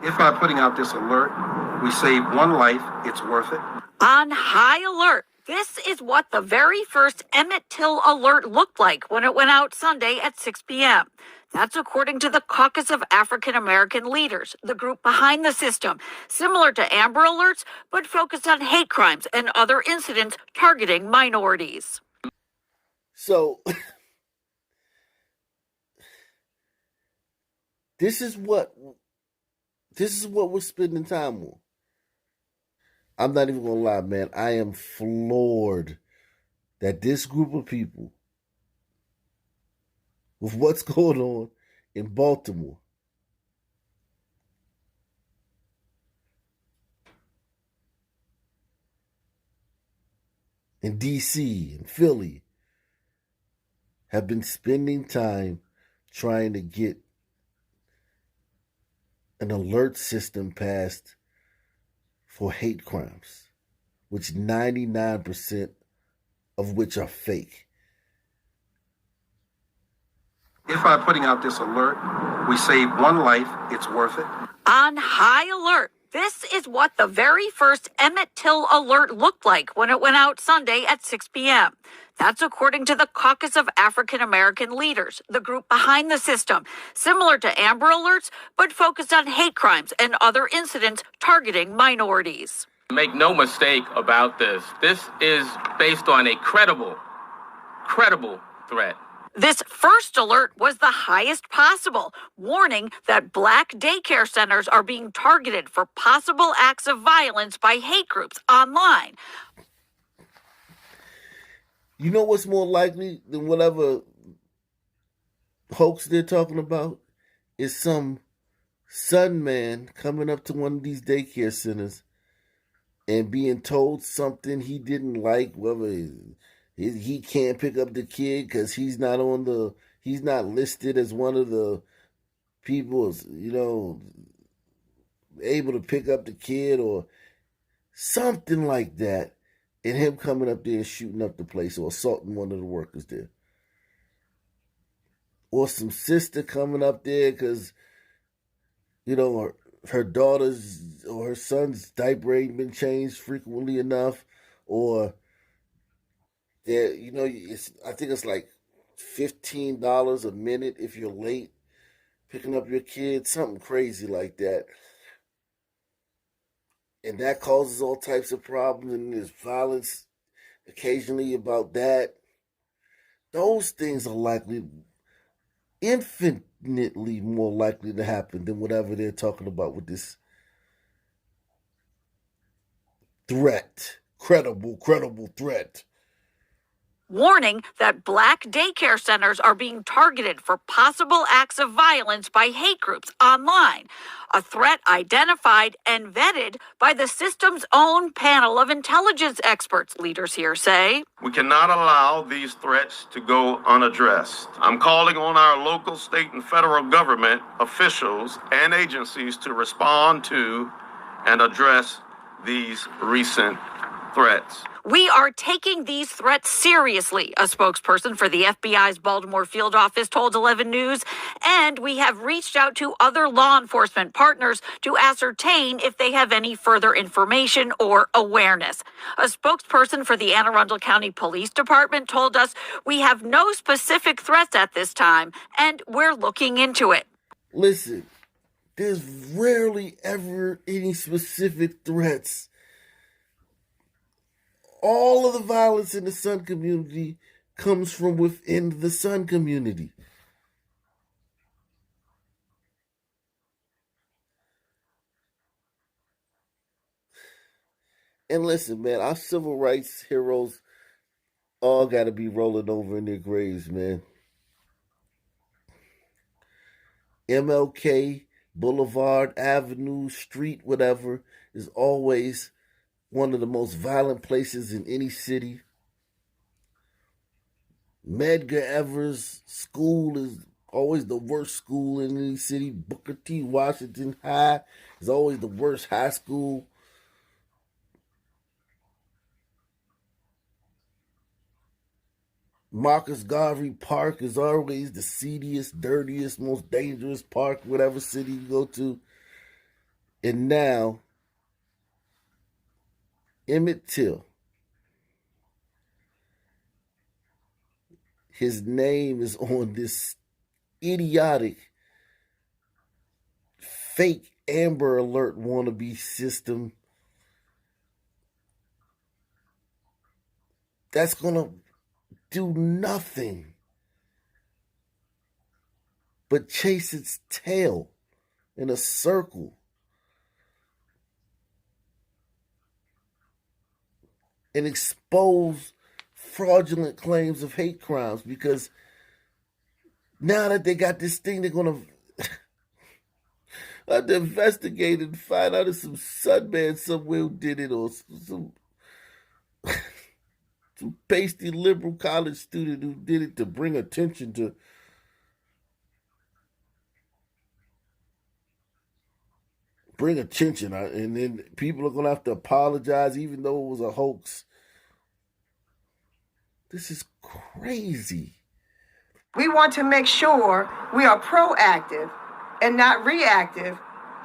If by putting out this alert, we save one life, it's worth it. On high alert. This is what the very first Emmett Till Alert looked like when it went out Sunday at 6 p.m. That's according to the Caucus of African American Leaders, the group behind the system, similar to Amber Alerts, but focused on hate crimes and other incidents targeting minorities. So, this is what we're spending time on. I'm not even gonna lie, man. I am floored that this group of people, with what's going on in Baltimore, in DC, and Philly, have been spending time trying to get an alert system passed for hate crimes, which 99% of which are fake. If by putting out this alert, we save one life, it's worth it. On high alert. This is what the very first Emmett Till Alert looked like when it went out Sunday at 6 p.m. That's according to the Caucus of African American Leaders, the group behind the system, similar to Amber Alerts, but focused on hate crimes and other incidents targeting minorities. Make no mistake about this. This is based on a credible threat. This first alert was the highest possible, warning that Black daycare centers are being targeted for possible acts of violence by hate groups online. You know what's more likely than whatever hoax they're talking about? Is some Sun man coming up to one of these daycare centers and being told something he didn't like, whether he can't pick up the kid because he's not listed as one of the people, able to pick up the kid or something like that, and him coming up there and shooting up the place or assaulting one of the workers there. Or some sister coming up there because, her daughter's or her son's diaper ain't been changed frequently enough, or I think it's like $15 a minute if you're late picking up your kid, something crazy like that. And that causes all types of problems, and there's violence occasionally about that. Those things are infinitely more likely to happen than whatever they're talking about with this threat. Credible threat. Warning that Black daycare centers are being targeted for possible acts of violence by hate groups online, a threat identified and vetted by the system's own panel of intelligence experts, leaders here say. We cannot allow these threats to go unaddressed. I'm calling on our local, state, and federal government officials and agencies to respond to and address these recent threats. We are taking these threats seriously, a spokesperson for the FBI's Baltimore field office told 11 News, and we have reached out to other law enforcement partners to ascertain if they have any further information or awareness. A spokesperson for the Anne Arundel County Police Department told us we have no specific threats at this time, and we're looking into it. Listen, there's rarely ever any specific threats. All of the violence in the Sun community comes from within the Sun community. And listen, man, our civil rights heroes all got to be rolling over in their graves, man. MLK, Boulevard, Avenue, Street, whatever, is always one of the most violent places in any city. Medgar Evers School is always the worst school in any city. Booker T. Washington High is always the worst high school. Marcus Garvey Park is always the seediest, dirtiest, most dangerous park, whatever city you go to. And now, Emmett Till, his name is on this idiotic, fake Amber Alert wannabe system that's going to do nothing but chase its tail in a circle and expose fraudulent claims of hate crimes, because now that they got this thing, they're going to investigate and find out if some sunman somewhere who did it, or some pasty liberal college student who did it to bring attention to. And then people are going to have to apologize even though it was a hoax. This is crazy. We want to make sure we are proactive and not reactive,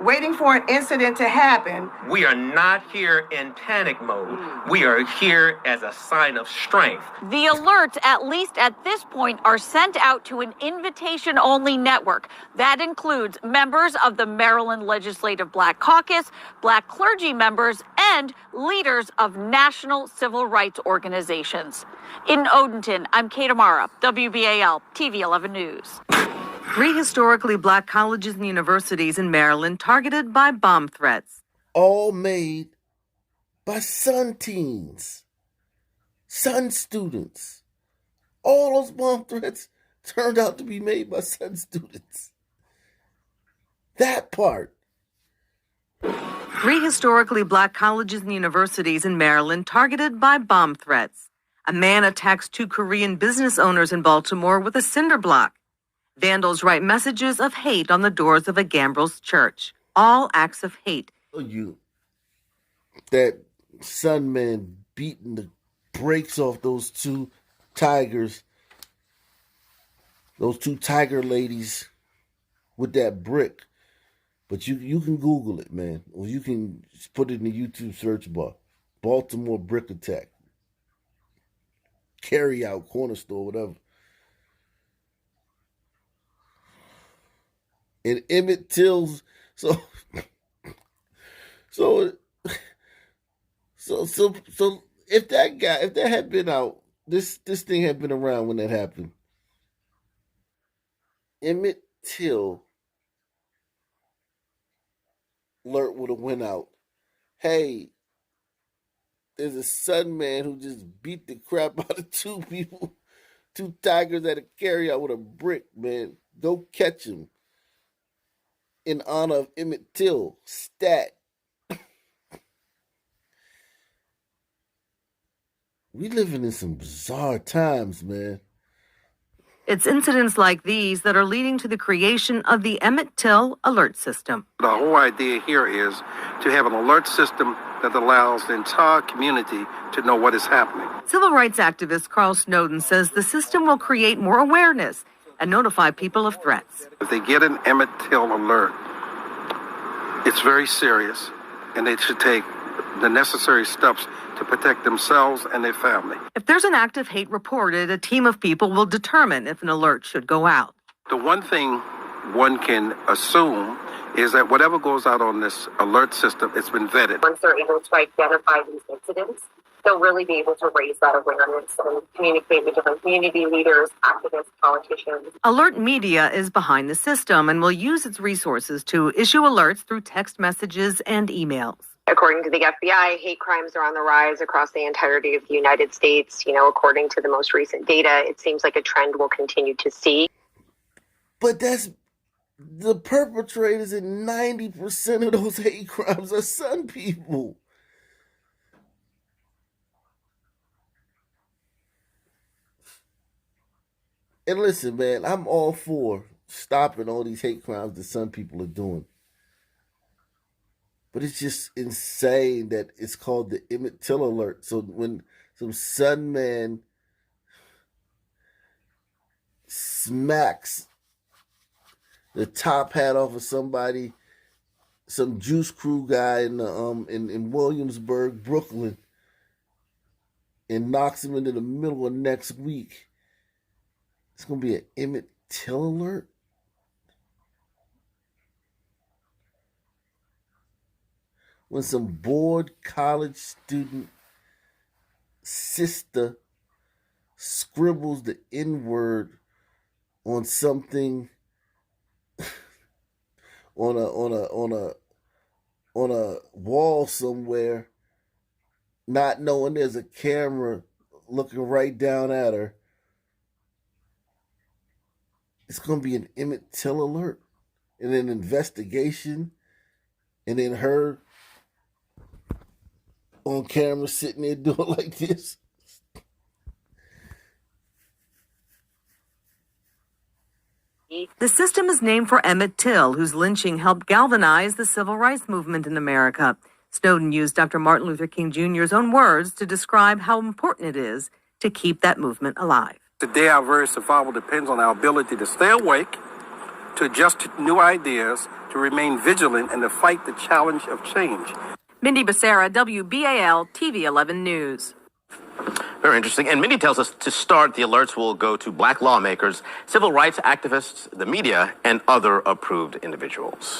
waiting for an incident to happen. We are not here in panic mode. We are here as a sign of strength. The alerts, at least at this point, are sent out to an invitation-only network. That includes members of the Maryland Legislative Black Caucus, Black clergy members, and leaders of national civil rights organizations. In Odenton, I'm Kate Amara, WBAL TV 11 News. 3 historically black colleges and universities in Maryland targeted by bomb threats. All made by Sun teens, Sun students. All those bomb threats turned out to be made by Sun students. That part. 3 historically black colleges and universities in Maryland targeted by bomb threats. A man attacks 2 Korean business owners in Baltimore with a cinder block. Vandals write messages of hate on the doors of a Gambril's church. All acts of hate. That Sun man beating the brakes off those 2 tigers, those 2 tiger ladies with that brick. But you can Google it, man. Or you can put it in the YouTube search bar. Baltimore brick attack. Carry out, corner store, whatever. And Emmett Till's so if that had been out, this thing had been around when that happened. Emmett Till Alert would have went out. Hey, there's a Sun man who just beat the crap out of 2 people, 2 tigers at a carryout with a brick, man. Go catch him. In honor of Emmett Till, stat. We living in some bizarre times, man. It's incidents like these that are leading to the creation of the Emmett Till Alert system. The whole idea here is to have an alert system that allows the entire community to know what is happening. Civil rights activist Carl Snowden says the system will create more awareness and notify people of threats. If they get an Emmett Till alert, it's very serious, and they should take the necessary steps to protect themselves and their family. If there's an act of hate reported, a team of people will determine if an alert should go out. The one thing one can assume is that whatever goes out on this alert system, it's been vetted. Once they're able to identify these incidents, they'll really be able to raise that awareness and communicate with different community leaders, activists, politicians. Alert Media is behind the system and will use its resources to issue alerts through text messages and emails. According to the FBI, hate crimes are on the rise across the entirety of the United States. According to the most recent data, it seems like a trend we'll continue to see. But that's the perpetrators in 90% of those hate crimes are Sun people. And listen, man, I'm all for stopping all these hate crimes that Sun people are doing. But it's just insane that it's called the Emmett Till Alert. So when some Sun man smacks the top hat off of somebody some Juice Crew guy in Williamsburg, Brooklyn, and knocks him into the middle of next week. It's gonna be an Emmett Till Alert. When some bored college student sister scribbles the N-word on something on a wall somewhere, not knowing there's a camera looking right down at her. It's gonna be an Emmett Till Alert and an investigation, and then her on camera sitting there doing like this. The system is named for Emmett Till, whose lynching helped galvanize the civil rights movement in America. Snowden used Dr. Martin Luther King Jr.'s own words to describe how important it is to keep that movement alive. Today, our very survival depends on our ability to stay awake, to adjust to new ideas, to remain vigilant, and to fight the challenge of change. Mindy Becerra, WBAL TV 11 News. Very interesting. And Mindy tells us to start, the alerts will go to black lawmakers, civil rights activists, the media, and other approved individuals.